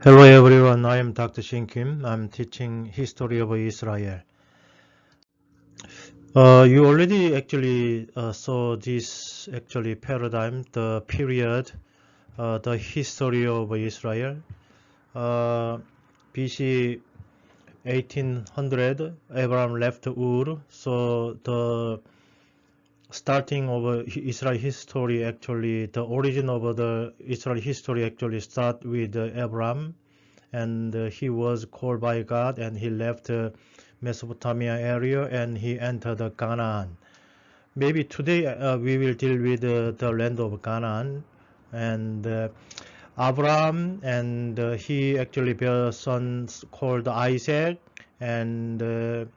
Hello everyone, I am Dr. Shin Kim. I'm teaching history of Israel. You already actually saw this actually paradigm, the period, the history of Israel. BC 1800, Abraham left Ur, so the starting of Israel history actually, the origin of the Israel history actually start with Abraham, and he was called by God, and he left Mesopotamia area and he entered Canaan. Maybe today we will deal with the land of Canaan, and Abraham, and he actually bear sons called Isaac and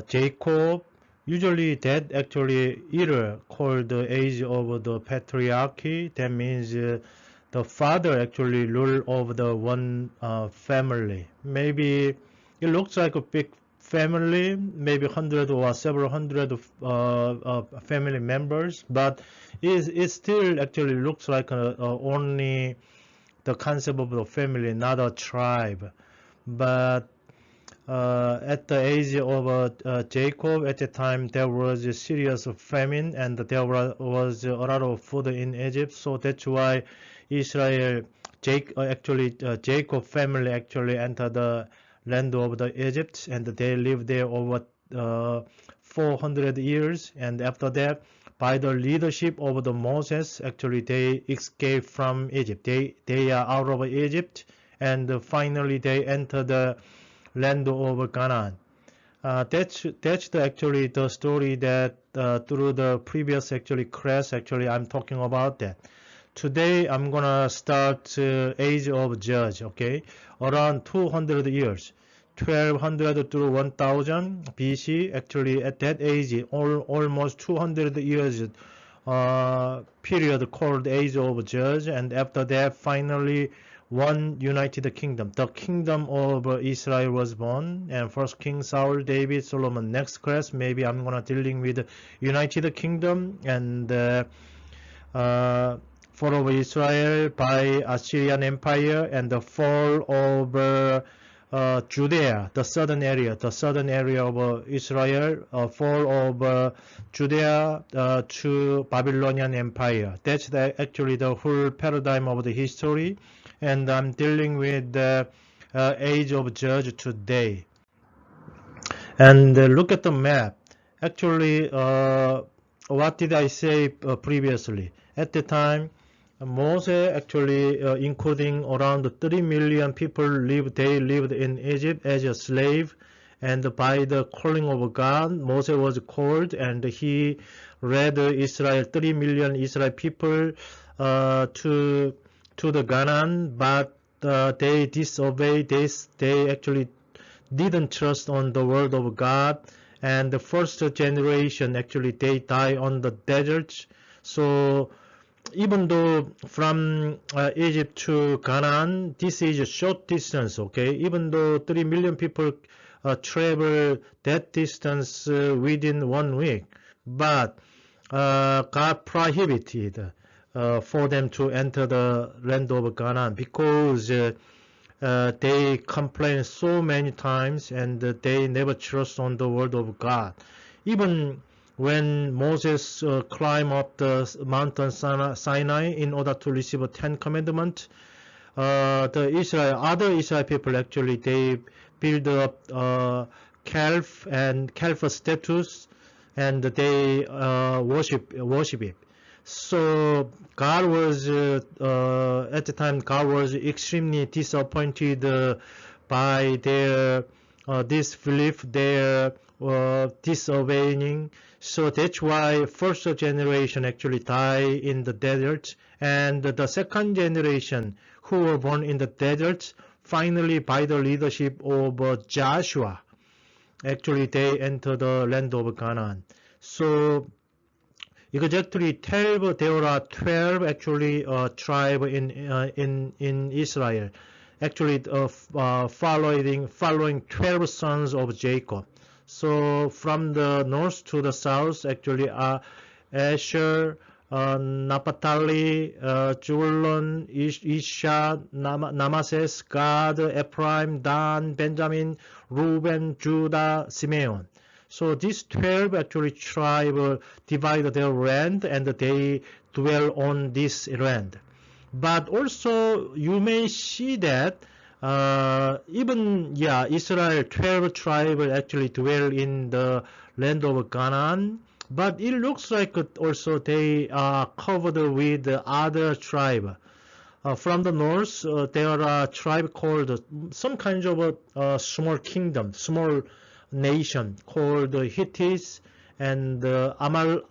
Jacob. Usually that actually era called the age of the patriarchy. That means the father actually rule over the one family. Maybe it looks like a big family, maybe hundred or several hundred of family members, but it still actually looks like only the concept of the family, not a tribe. But at the age of Jacob, at the time there was a serious famine and there was a lot of food in Egypt, so that's why Israel, Jacob family actually entered the land of the Egypt, and they lived there over 400 years. And after that, by the leadership of the Moses, actually they escaped from Egypt. They are out of Egypt, and finally they enter the land of Canaan. That's actually the story that through the previous actually class actually I'm talking about that. Today I'm gonna start age of Judge. Okay, around 200 years, 1200 to 1000 BC. Actually, at that age, almost 200 years period called age of Judge, and after that, finally one united kingdom. The kingdom of Israel was born, and first King Saul, David, Solomon. Next class, maybe I'm gonna dealing with United Kingdom and uh, fall of Israel by Assyrian Empire and the fall of Judea, the southern area of Israel, fall of Judea to Babylonian Empire. That's actually the whole paradigm of the history, and I'm dealing with the age of Judge today. And look at the map. Actually, what did I say previously? At the time, Moses actually, including around 3 million people they lived in Egypt as a slave, and by the calling of God, Moses was called, and he led Israel, 3 million Israel people to the Canaan, but they disobeyed this. They actually didn't trust on the word of God, and the first generation actually they die on the desert. So even though from Egypt to Canaan, this is a short distance, okay? Even though 3 million people travel that distance within 1 week, but God prohibited for them to enter the land of Canaan because they complain so many times, and they never trust on the word of God. Even when Moses climbed up the mountain Sinai in order to receive a Ten Commandment, other Israel people actually they build up calf statues, and they worship it. So God was at the time God was extremely disappointed by their disbelief, their disobeying. So that's why first generation actually die in the desert, and the second generation who were born in the desert, finally by the leadership of Joshua, actually they enter the land of Canaan. So exactly 12, there are 12 actually tribe in Israel, actually following 12 sons of Jacob. So from the north to the south, actually Asher, Naphtali, Zebulun, Isha, Manasseh, Gad, Ephraim, Dan, Benjamin, Reuben, Judah, Simeon. So these 12 actually tribes divide their land and they dwell on this land. But also you may see that Israel 12 tribes actually dwell in the land of Canaan, but it looks like also they are covered with other tribe. From the north, there are a tribe called some kind of a small kingdom, small nation called the Hittites and Arameans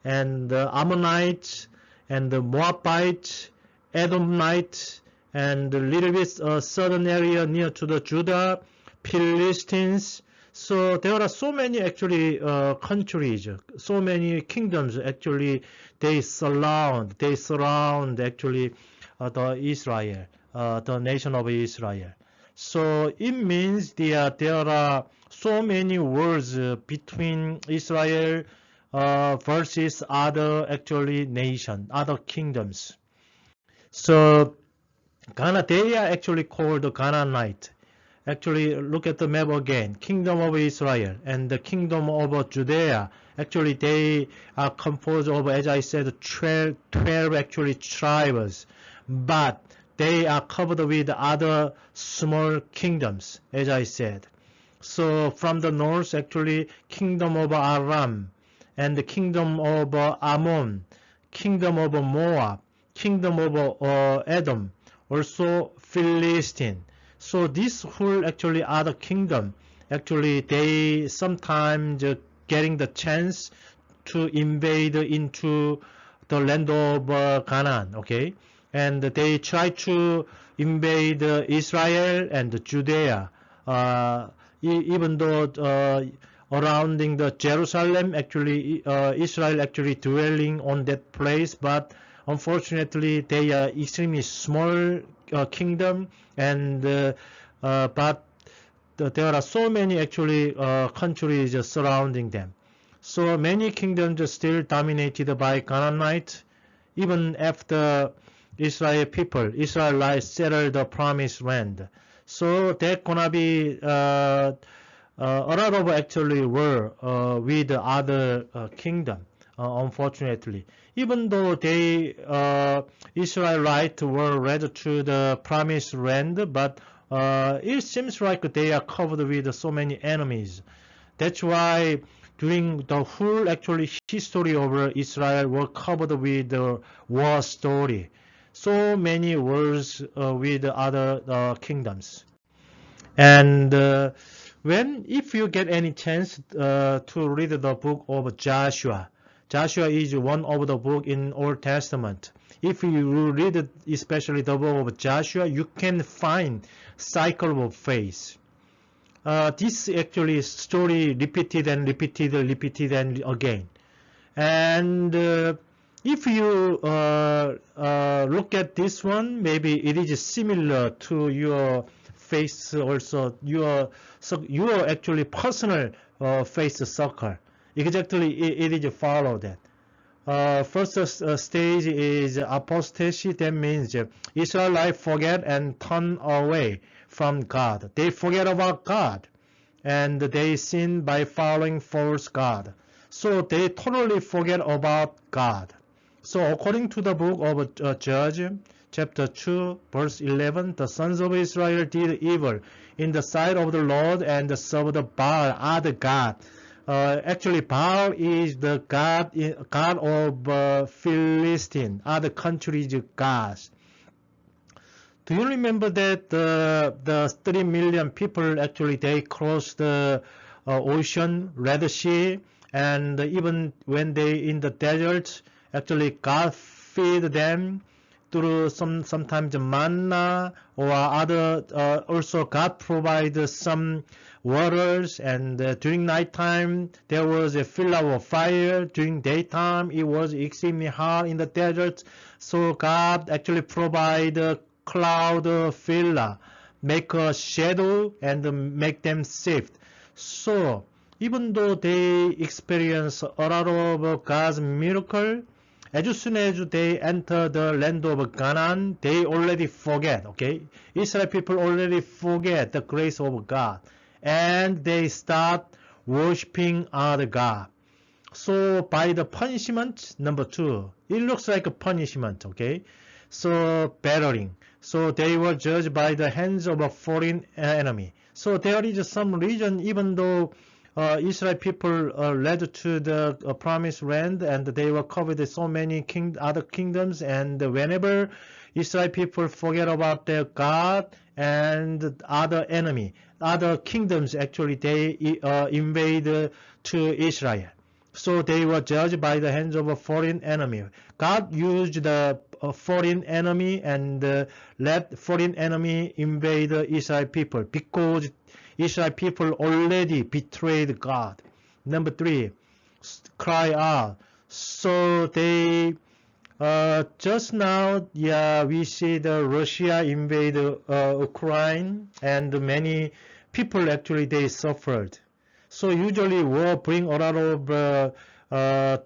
and Ammonites and the Moabites, Edomites, and a little bit southern area near to the Judah, Philistines. So there are so many actually countries, so many kingdoms actually they surround actually the Israel, the nation of Israel. So it means there are so many wars between Israel versus other actually nation, other kingdoms. So Ghana, they are actually called the Canaanite. Actually, look at the map again. Kingdom of Israel and the kingdom of Judea. Actually, they are composed of, as I said, 12 actually tribes. But they are covered with other small kingdoms, as I said. So from the north, actually, kingdom of Aram and the kingdom of Ammon, kingdom of Moab, kingdom of Edom, also Philistine. So this whole actually other kingdom, actually they sometimes getting the chance to invade into the land of Canaan, okay? And they try to invade Israel and Judea, even though surrounding the Jerusalem, actually Israel actually dwelling on that place, but unfortunately they are extremely small kingdom, and but there are so many actually countries surrounding them. So many kingdoms are still dominated by Canaanites, even after Israelites settled the promised land. So there's gonna be a lot of actually war with the other kingdom, unfortunately. Even though they Israelites were led to the promised land, but it seems like they are covered with so many enemies. That's why during the whole actually history of Israel were covered with the war story. So many wars with other kingdoms. And if you get any chance to read the book of Joshua, Joshua is one of the book in Old Testament. If you read it, especially the book of Joshua, you can find cycle of faith. This actually story repeated and again. And if you look at this one, maybe it is similar to your faith also, your actually personal faith circle. Exactly, it is follow that. First stage is apostasy. That means Israelites forget and turn away from God. They forget about God, and they sin by following false God. So they totally forget about God. So according to the book of Judges, chapter 2, verse 11, the sons of Israel did evil in the sight of the Lord and served Baal, other god. Actually, Baal is the god of Philistine, other countries' gods. Do you remember that the 3 million people actually they crossed the ocean, Red Sea, and even when they in the desert, actually God feed them through sometimes manna or other. Also, God provided some waters, and during nighttime there was a pillar of fire. During daytime it was extremely hot in the desert, so God actually provided cloud pillar, make a shadow and make them safe. So even though they experience a lot of God's miracle, as soon as they enter the land of Canaan, they already forget, okay? Israel people already forget the grace of God, and they start worshiping other God. So by the punishment, number 2, it looks like a punishment, okay? So battering. So they were judged by the hands of a foreign enemy. So there is some reason, even though Israel people led to the promised land, and they were covered with so many other kingdoms, and whenever Israel people forget about their God and other enemy, other kingdoms actually they invade to Israel. So they were judged by the hands of a foreign enemy. God used the foreign enemy and let foreign enemy invade the Israel people because Israel people already betrayed God. Number 3, cry out. So they just now, yeah, we see the Russia invade Ukraine, and many people actually they suffered. So usually war bring a lot of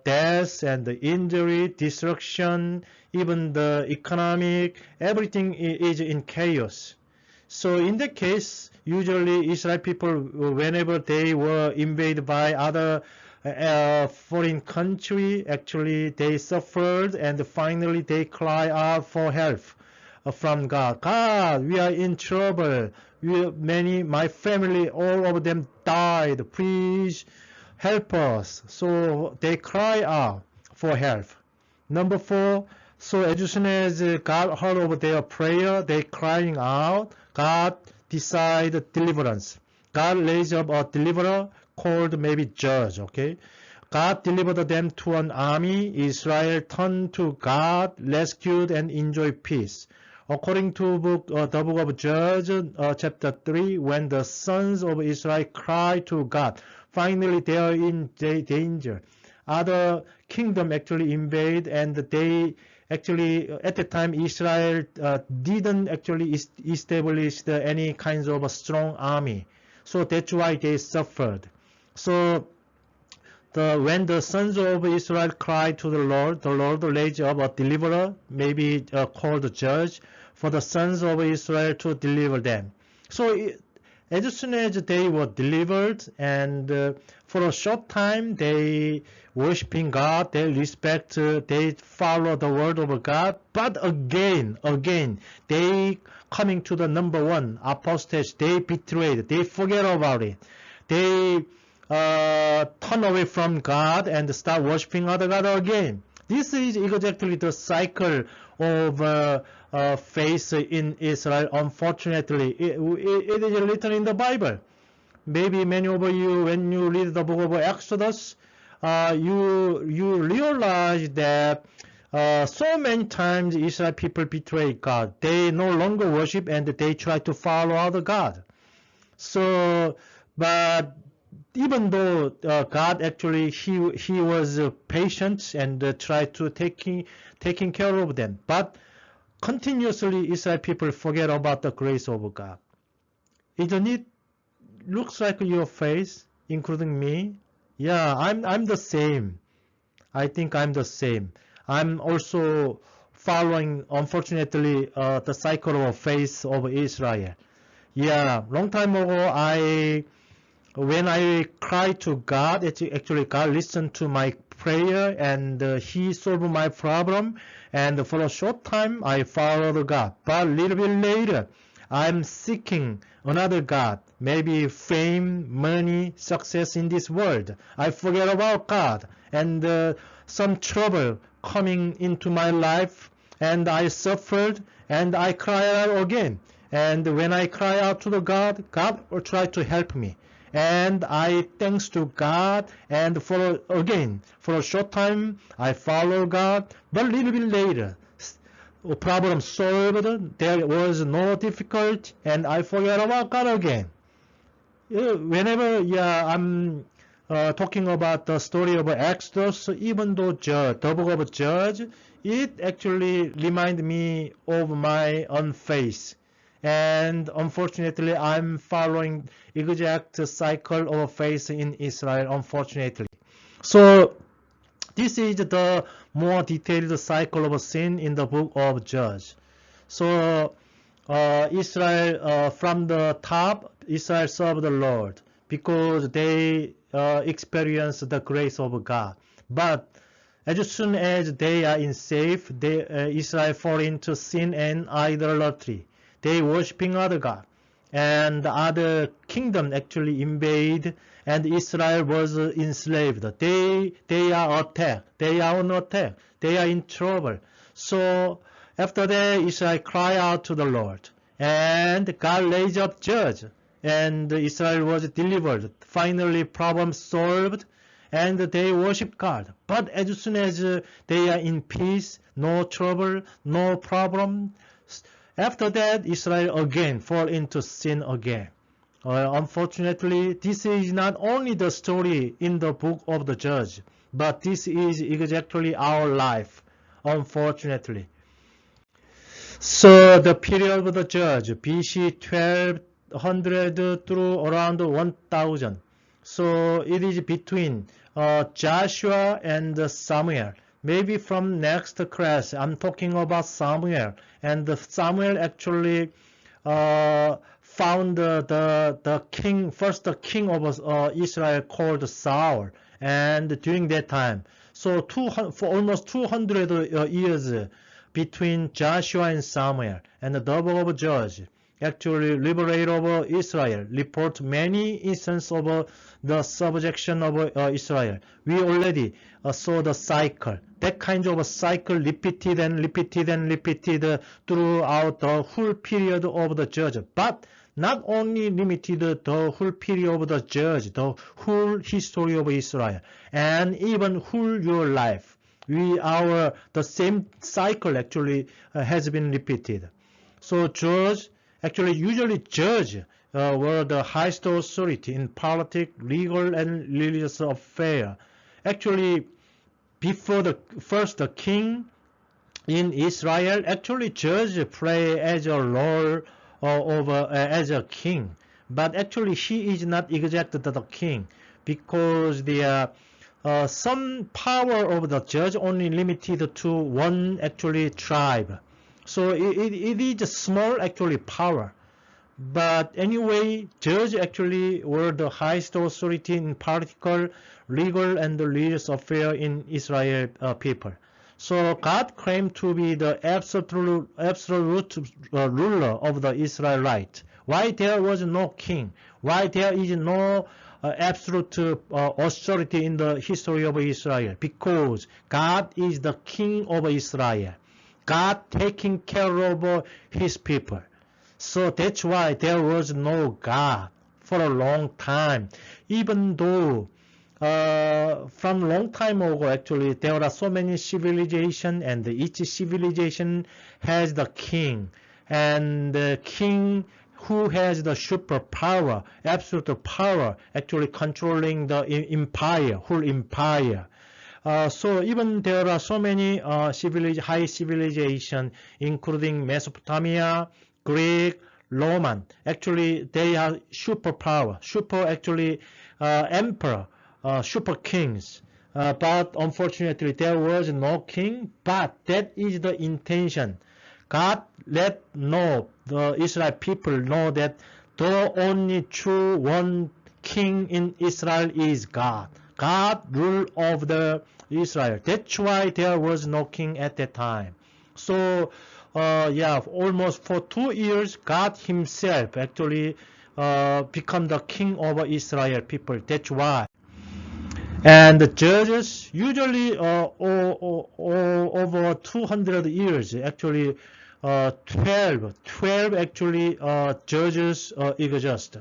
deaths and injury, destruction, even the economic, everything is in chaos. So in that case, usually Israel people, whenever they were invaded by other foreign country, actually they suffered, and finally they cry out for help from God. God, we are in trouble. My family, all of them died. Please help us. So they cry out for help. Number 4, so as soon as God heard of their prayer, they crying out, God decide deliverance. God raised up a deliverer called maybe judge, okay? God delivered them to an army. Israel turned to God, rescued, and enjoyed peace. According to the book of Judges, chapter 3, when the sons of Israel cry to God, finally they are in danger. Other kingdom actually invade, and they actually, at the time, Israel didn't actually establish any kinds of a strong army. So that's why they suffered. So when the sons of Israel cried to the Lord raised up a deliverer, maybe called judge, for the sons of Israel to deliver them. So as soon as they were delivered, and for a short time they worshiping God, they respect, they follow the word of God, but again, they coming to the number 1, apostate, they betrayed, they forget about it. They turn away from God and start worshiping other God again. This is exactly the cycle of faith in Israel. Unfortunately, it is written in the Bible. Maybe many of you, when you read the book of Exodus, you realize that so many times Israel people betray God. They no longer worship, and they try to follow other God. So, but even though God actually he was patient and tried to taking care of them, but continuously Israel people forget about the grace of God. Isn't it? Looks like your face, including me. Yeah, I'm the same. I think I'm the same. I'm also following, unfortunately, the cycle of faith of Israel. Yeah, long time ago, when I cried to God, actually God listened to my prayer, and He solved my problem. And for a short time, I followed God. But a little bit later, I'm seeking another God, maybe fame, money, success in this world. I forget about God, and some trouble coming into my life, and I suffered, and I cried out again. And when I cry out to the God will try to help me. And I thanks to God, and for a short time I follow God, but a little bit later, problem solved, there was no difficulty, and I forget about God again. Whenever I'm talking about the story of Exodus, even though the book of Judge, it actually reminds me of my unfaith. And unfortunately, I'm following exact cycle of faith in Israel, unfortunately. So this is the more detailed cycle of sin in the book of Judges. So Israel, from the top, Israel served the Lord because they experienced the grace of God. But as soon as they are in safe, Israel fall into sin and idolatry. They worshiping other God. And the other kingdom actually invade, and Israel was enslaved. They are attacked. They are on attack. They are in trouble. So after that, Israel cry out to the Lord, and God raised up judge, and Israel was delivered. Finally, problem solved, and they worship God. But as soon as they are in peace, no trouble, no problem, after that, Israel again fall into sin again. Unfortunately, this is not only the story in the book of the Judge, but this is exactly our life, unfortunately. So the period of the Judge, BC 1200 through around 1000. So it is between Joshua and Samuel. Maybe from next class, I'm talking about Samuel. And Samuel actually found the king, first the king of Israel called Saul. And during that time, so for almost 200 years between Joshua and Samuel, and the double of Judge actually liberate over Israel, report many instances of the subjection of Israel. We already saw the cycle. That kind of a cycle repeated and repeated and repeated throughout the whole period of the Judge. But not only limited the whole period of the Judge, the whole history of Israel, and even whole your life. The same cycle actually has been repeated. So judge, actually usually judge were the highest authority in politics, legal, and religious affairs. Actually, before the king in Israel, actually judge play as a role as a king. But actually he is not exactly the king, because some power of the judge only limited to one actually tribe. So it is a small actually power. But anyway, judge actually were the highest authority in political, legal, and religious affairs in Israel people. So God claimed to be the absolute ruler of the Israelite. Why there was no king? Why there is no absolute authority in the history of Israel? Because God is the king of Israel. God taking care of his people. So that's why there was no God for a long time. Even though from long time ago, actually, there are so many civilizations, and each civilization has the king. And the king who has the superpower, absolute power, actually controlling the empire, whole empire. So even there are so many high civilization, including Mesopotamia, Greek, Roman. Actually, they are superpower, actually emperor, super kings. But unfortunately, there was no king. But that is the intention. God let know the Israel people know that the only true one king in Israel is God. God rule of the Israel. That's why there was no king at that time. So almost for 2 years, God himself actually become the king over Israel people. That's why. And the judges usually over 200 years, actually 12 actually judges exist.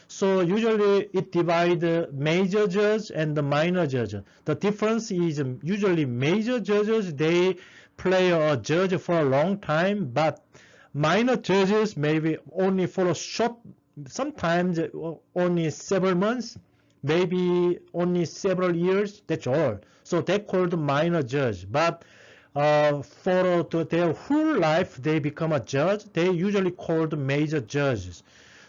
So usually it divides major judge and the minor judge. The difference is usually major judges, they play a judge for a long time, but minor judges maybe only for a short, sometimes only several months, maybe only several years, that's all. So they called minor judge. But for their whole life, they become a judge. They usually called major judges.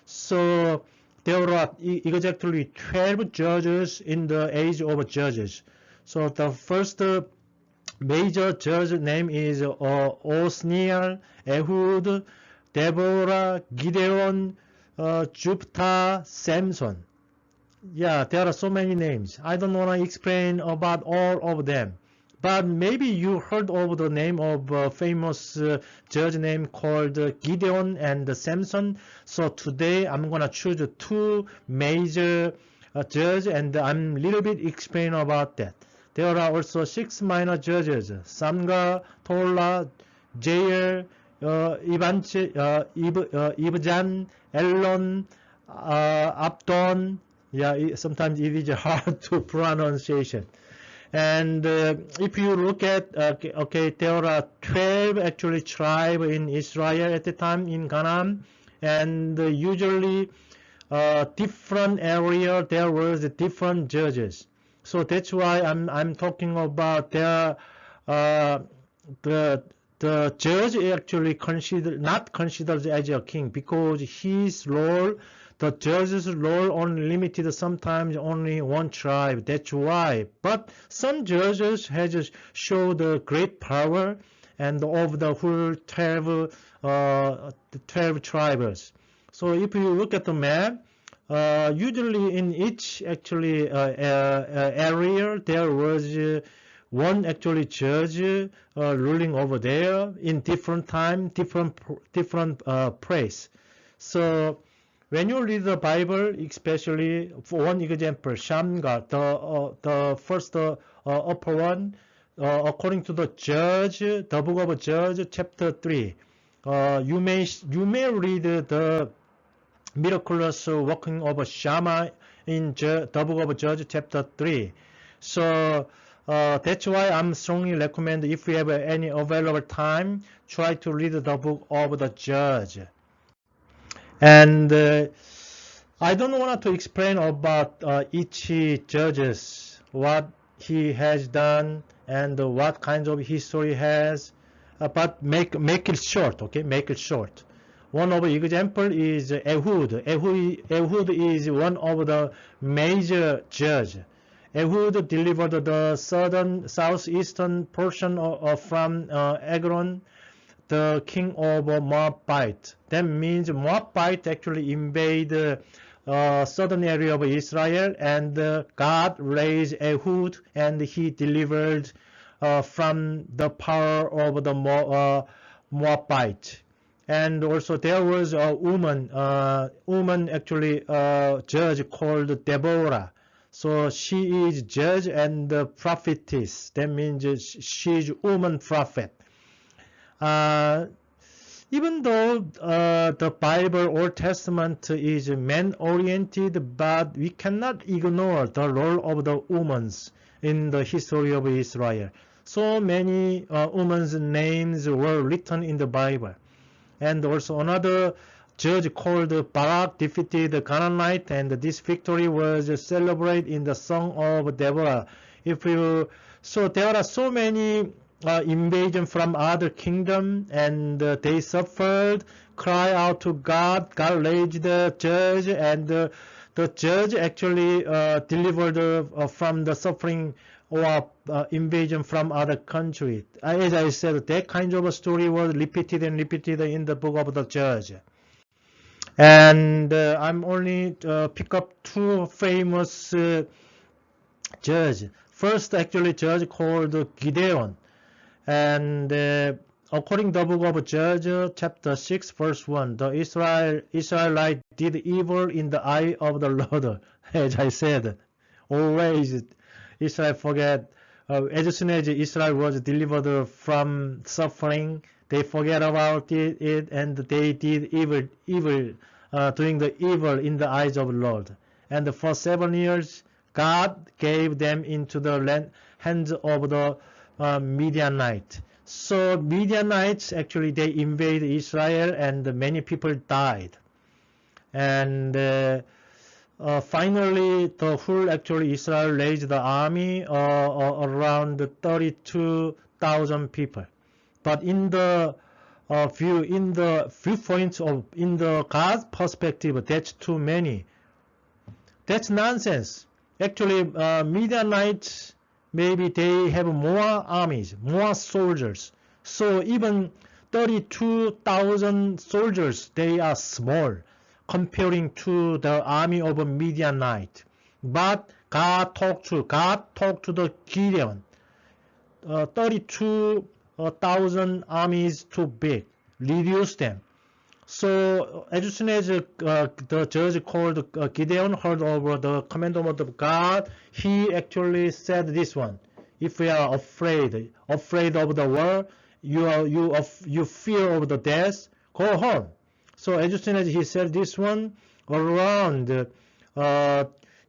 So there are exactly 12 judges in the age of judges. So the first major judge name is Othniel, Ehud, Deborah, Gideon, Jephthah, Samson. Yeah, there are so many names. I don't want to explain about all of them. But maybe you heard of the name of a famous judge name called Gideon and Samson. So today I'm going to choose two major judges and I'm a little bit explain about that. There are also 6 minor judges, Samgar, Tola, Jair, Ibjan, Elon, Abdon. Yeah, sometimes it is hard to pronunciation. And if you look at, okay, there are 12 actually tribes in Israel at the time in Canaan, and usually different area there was different judges. So that's why I'm talking about the judge actually not considered as a king because his role, the judge's role only limited sometimes only one tribe. That's why. But some judges has showed great power and of the whole 12 tribes. So if you look at the map, usually in each actually area there was one actually judge ruling over there in different time, different place. So when you read the Bible, especially for one example, Shamgar, the first upper one, according to the Judge, the book of Judge, chapter 3, you may read the miraculous working of Shammah in the book of Judge, chapter 3. So that's why I'm strongly recommend if you have any available time, try to read the book of the Judge. And I don't want to explain about each judges, what he has done and what kind of history has, but make it short, okay? Make it short. One of the example is Ehud. Ehud is one of the major judge. Ehud delivered the southeastern portion from Eglon, the king of Moabite. That means Moabite actually invade southern area of Israel, and God raised Ehud, and he delivered from the power of the Moabite. And also there was a woman actually judge called Deborah. So she is judge and prophetess. That means she's woman prophet. Even though the Bible, Old Testament is man-oriented, but we cannot ignore the role of the women in the history of Israel. So many women's names were written in the Bible. And also another judge called Barak defeated the Canaanite, and this victory was celebrated in the Song of Deborah. So there are so many invasion from other kingdom, and they suffered, cry out to God. God raised the judge, and the judge actually delivered from the suffering or invasion from other country. As I said, that kind of a story was repeated and repeated in the book of the Judge. And I'm only pick up two famous judge. First, actually, judge called Gideon. And according to the book of Judges, chapter 6, verse 1, the Israelite did evil in the eye of the Lord. As I said, always Israel forget. As soon as Israel was delivered from suffering, they forget about it, and they did evil, doing the evil in the eyes of the Lord. And for 7 years, God gave them into the hands of the Midianites. So Midianites actually they invaded Israel, and many people died. And finally, the whole actually Israel raised the army around 32 22,000 people. But in the viewpoint of in the God's perspective, that's too many. That's nonsense. Actually, Midianites, maybe they have more armies, more soldiers. So even 32,000 soldiers, they are small comparing to the army of a Midianite. But God talked to the Gideon. 32,000 armies too big. Reduce them. So as soon as the judge called Gideon heard over the commandment of God, he actually said this one: if we are afraid of the war, you fear of the death, go home. So as soon as he said this one, around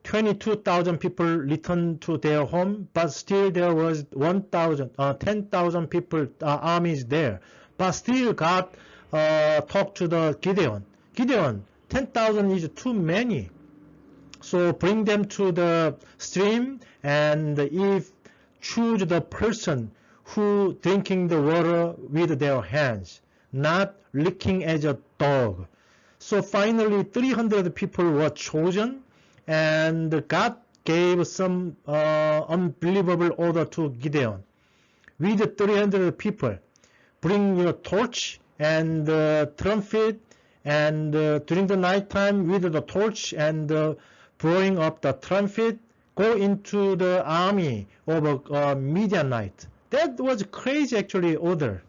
22,000 people returned to their home, but still there was 10,000 people armies there. But still God talked to the Gideon. 10,000 is too many. So bring them to the stream, and if choose the person who drinking the water with their hands, not licking as a dog. So finally 300 people were chosen, and God gave some unbelievable order to Gideon. With 300 people, bring your torch and trumpet, and during the night time with the torch and blowing up the trumpet, go into the army of Midianite. That was crazy actually order.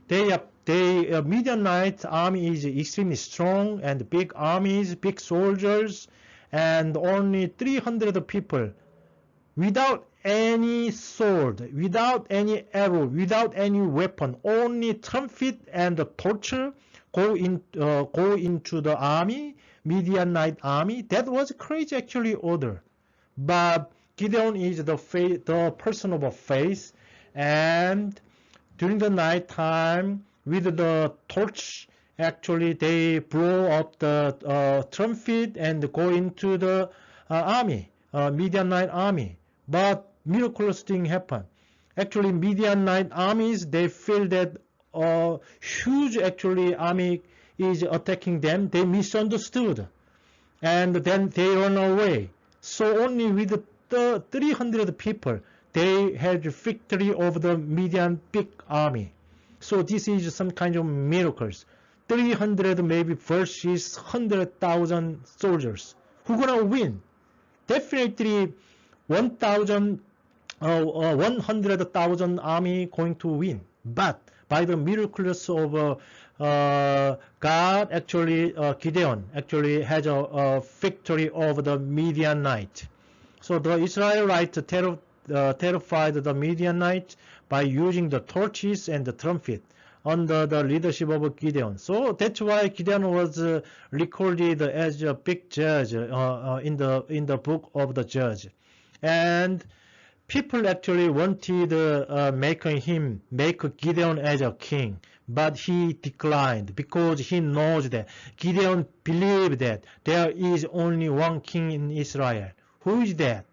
Midianite army is extremely strong and big armies, big soldiers, and only 300 people without any sword, without any arrow, without any weapon, only trumpet and the torch go into the army, Midianite army. That was crazy actually order. But Gideon is the person of faith, and during the night time with the torch, actually they blow up the trumpet and go into the army, Midianite army. But miraculous thing happened. Actually, Midianite armies, they feel that huge actually army is attacking them. They misunderstood, and then they run away. So only with the 300 people, they had victory over the Midian big army. So this is some kind of miracles. 300 maybe versus 100,000 soldiers. Who gonna win? Definitely 100,000 army going to win. But by the miracles of God, actually Gideon actually has a victory over the Midianite. So the Israelites terrified the Midianites by using the torches and the trumpet under the leadership of Gideon. So that's why Gideon was recorded as a big judge in the book of the Judge. And people actually wanted make Gideon as a king, but he declined because he knows that Gideon believed that there is only one king in Israel. Who is that?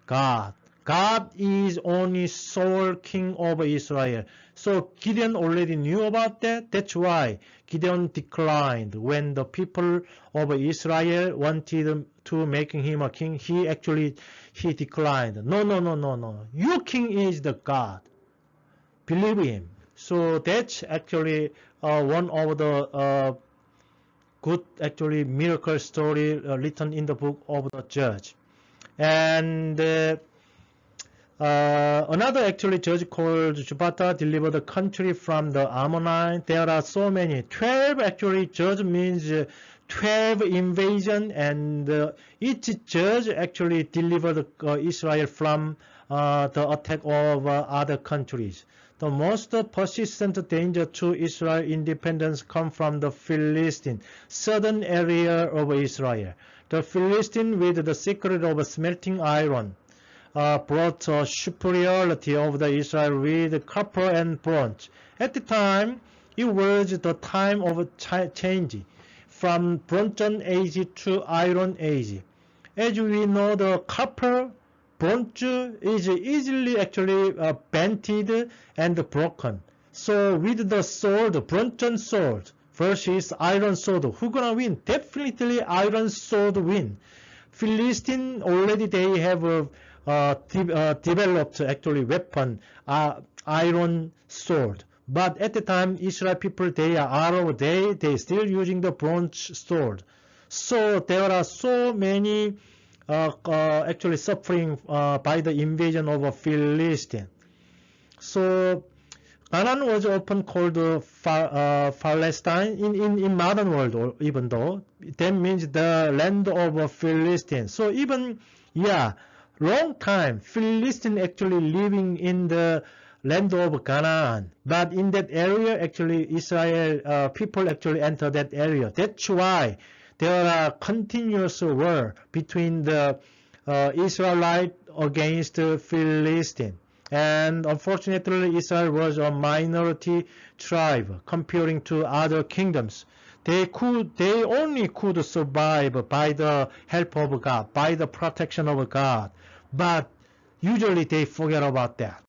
God. God is only sole king of Israel. So Gideon already knew about that. That's why Gideon declined when the people of Israel wanted to make him a king. He declined. No. Your king is the God. Believe him. So that's actually one of the good actually miracle story written in the book of the Judge. And another actually judge called Jephthah delivered the country from the Ammonites. There are so many. 12 actually judge means 12 invasion, and each judge actually delivered Israel from the attack of other countries. The most persistent danger to Israel independence comes from the Philistine, southern area of Israel. The Philistine, with the secret of smelting iron, brought superiority of the Israel with copper and bronze. At the time, it was the time of change from Bronze Age to Iron Age. As we know, the copper, bronze is easily actually bended and broken. So with the sword, bronze sword versus iron sword, who gonna win? Definitely iron sword win. Philistine already they have developed actually weapon, iron sword. But at the time, Israel people they are Arab, they still using the bronze sword. So there are so many actually suffering by the invasion of a Philistine. So Canaan was often called Palestine in modern world, even though that means the land of Philistine. So even long time Philistine actually living in the land of Canaan, but in that area actually Israel people actually enter that area. That's why there are continuous war between the Israelite against Philistine. And unfortunately, Israel was a minority tribe comparing to other kingdoms. They only could survive by the help of God, by the protection of God. But usually they forget about that.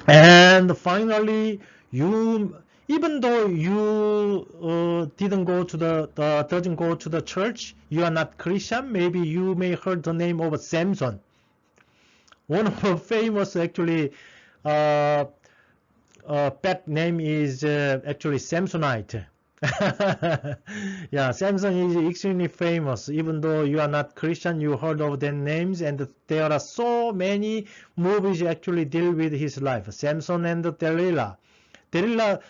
And finally, even though you doesn't go to the church, you are not Christian. Maybe you may heard the name of Samson. One of the famous actually pet name is actually Samsonite. Yeah, Samson is extremely famous. Even though you are not Christian, you heard of their names, and there are so many movies actually deal with his life. Samson and Delilah.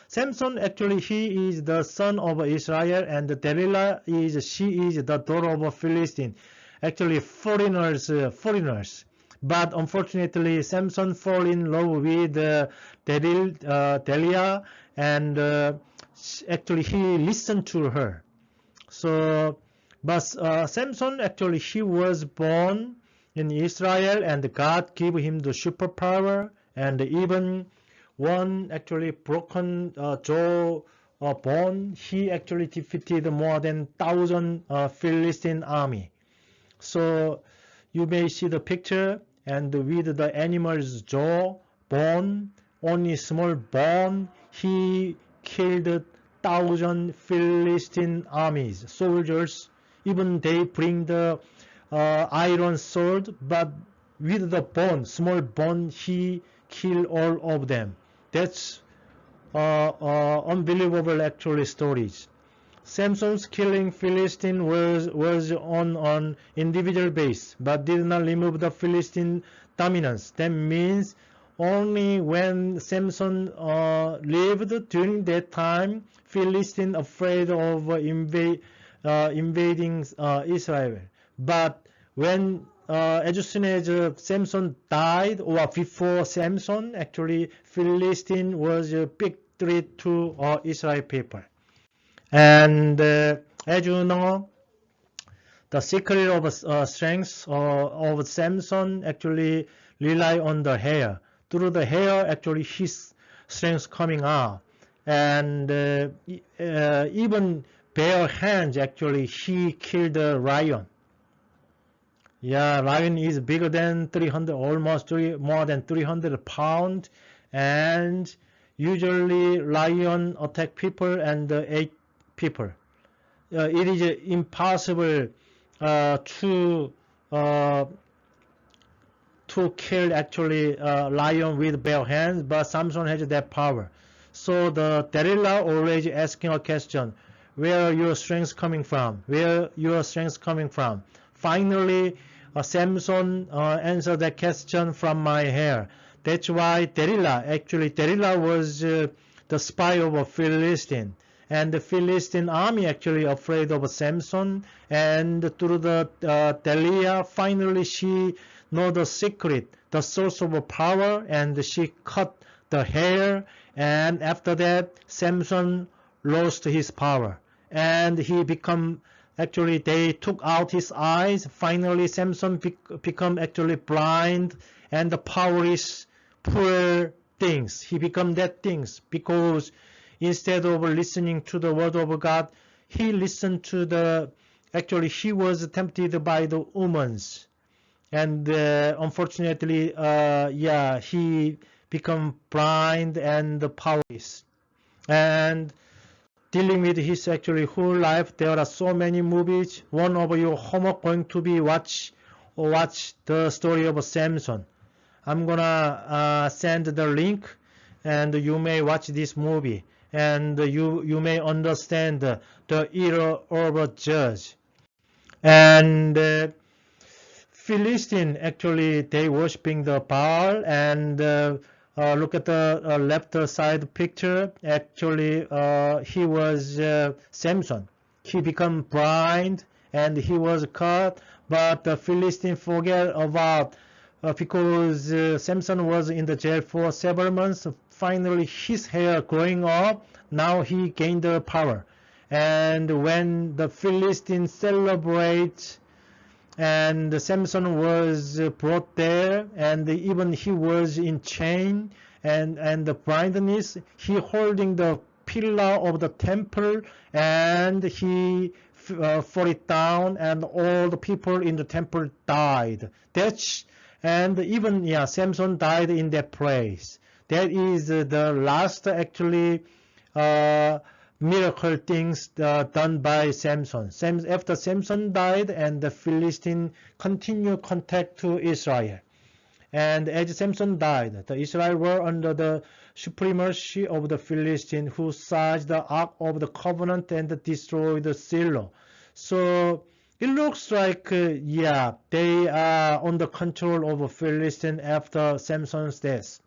Samson actually he is the son of Israel, and Delilah she is the daughter of a Philistine. Actually, foreigners. But unfortunately, Samson fell in love with Delilah, and actually he listened to her. So, but Samson actually he was born in Israel, and God gave him the superpower, and even one actually broken jaw bone, he actually defeated more than 1,000 Philistine army. So you may see the picture, and with the animal's jaw, bone, only small bone, he killed 1,000 Philistine armies, soldiers. Even they bring the iron sword, but with the bone, small bone, he killed all of them. That's unbelievable actually stories. Samson's killing Philistine was on an individual base, but did not remove the Philistine dominance. That means only when Samson lived during that time, Philistine afraid of invading Israel. But when as soon as Samson died, or before Samson, actually Philistine was a big threat to Israel people. And as you know, the secret of strength of Samson actually rely on the hair. Through the hair, actually his strength coming out. And even bare hands, actually he killed a lion. Yeah, lion is bigger than 300, more than 300 pounds, and usually lion attack people and eat people. It is impossible to kill actually lion with bare hands, but Samson has that power. So the Delilah always asking a question: where your strength coming from? Where your strength coming from? Finally, Samson answered that question from my hair. That's why Delilah was the spy of a Philistine. And the Philistine army actually afraid of Samson, and through the Delilah, finally she know the secret, the source of power, and she cut the hair, and after that Samson lost his power, and he become actually they took out his eyes. Finally Samson become actually blind and the powerless, poor things. He become that things because instead of listening to the word of God, he listened to actually he was tempted by the women's. and unfortunately, yeah, he become blind and powerless. And dealing with his actually whole life, there are so many movies. One of your homework going to be watch the story of Samson. I'm gonna send the link, and you may watch this movie, and you may understand the era of a judge. And Philistine actually they worshiping the Baal, and look at the left side picture. Actually, he was Samson. He become blind and he was cut, but the Philistine forget about because Samson was in the jail for several months. Finally, his hair growing up. Now he gained the power, and when the Philistines celebrate and Samson was brought there, and even he was in chain and the blindness. He holding the pillar of the temple, and he fall it down, and all the people in the temple died. And even Samson died in that place. That is the last actually miracle things done by Samson. After Samson died, and the Philistine continued contact to Israel. And as Samson died, the Israel were under the supremacy of the Philistine, who seized the Ark of the Covenant and destroyed Shiloh. So it looks like, they are under control of Philistine after Samson's death.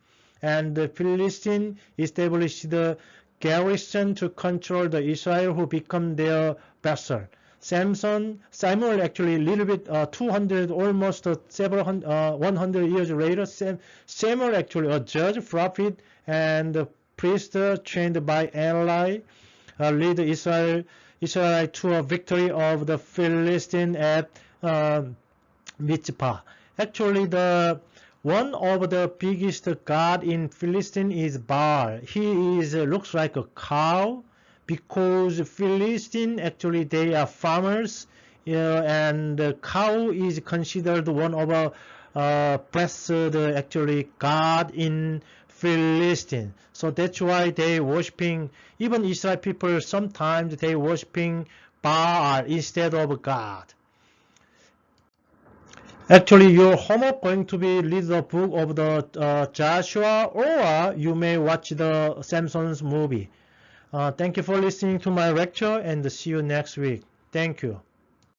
And the Philistine established the garrison to control the Israel, who become their vassal. Samuel actually a little bit 200, almost several 100 years later, Samuel actually a judge, prophet, and priest trained by Eli, lead Israel to a victory of the Philistine at Mizpah. Actually, one of the biggest god in Philistine is Baal. He looks like a cow, because Philistine actually they are farmers, and the cow is considered one of a blessed actually god in Philistine. So that's why they worshiping, even Israel people sometimes they worshiping Baal instead of God. Actually, your homework going to be read the book of the Joshua, or you may watch the Samson's movie. Thank you for listening to my lecture, and see you next week. Thank you.